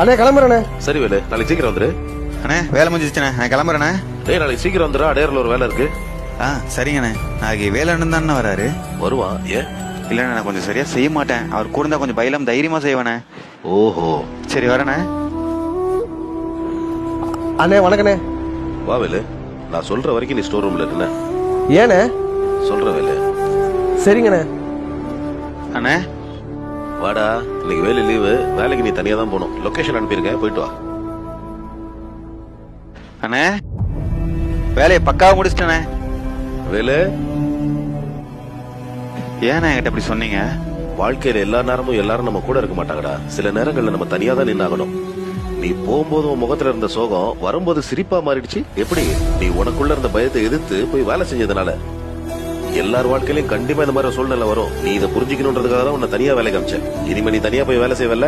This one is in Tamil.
அண்ணே கிளம்புறேண்ணே. சரி வேலு, நாளைக்கு சீக்கிரம் வந்துரு. அண்ணே வேலை முடிஞ்சிச்சுண்ணே, நான் கிளம்புறேண்ணே. டேய் நாளைக்கு சீக்கிரம் வந்துடா, அடையாறுல ஒரு வேலை இருக்கு. சரிங்கண்ணே. நாளைக்கு வேலைன்னு தானே வராரு. வருவான். ஏன்? இல்லண்ணே நான் கொஞ்சம் சரியா செய்ய மாட்டேன். அவர் கூட இருந்தா கொஞ்சம் பயிலம் தைரியமா செய்வேண்ணே. ஓஹோ சரி வரண்ணே. அண்ணே வணக்கண்ணே. வா வேலு, நான் சொல்ற வரைக்கும் நீ ஸ்டோர் ரூம்ல இருக்க. ஏண்ணே? சொல்ற வேலு. சரிங்கண்ணே. அண்ணே வாடா, இன்னைக்கு வேலை லீவு, வேலைக்கு நீ தனியா தான் போகணும். லொகேஷன் அனுப்பியிருக்கேன், போயிட்டு வா. அண்ணே வேலையை பக்காவா முடிச்சிட்டேண்ணே. வேலு, ஏண்ணே என்கிட்ட அப்படி சொன்னீங்க? வாழ்க்கையில எல்லா நேரமும் எல்லாரும் நம்ம கூட இருக்க மாட்டாங்கடா. சில நேரங்கள்ல நம்ம தனியா தான் நின்னாகணும். நீ போகும்போது உன் முகத்துல இருந்த சோகம் வரும்போது சிரிப்பா மாறிடுச்சு. எப்படி? நீ உனக்குள்ள இருந்த பயத்தை எதிர்த்து போய் வேலை செஞ்சதுனால. எல்லார் வாழ்க்கையிலும் கண்டிப்பா இந்த மாதிரி சூழ்நிலை வரும். நீ இதை புரிஞ்சுக்கணுன்றதுக்காக தான் உன்னை தனியா வேலை காமிச்ச. இனிமே நீ தனியா போய் வேலை செய்வல்ல,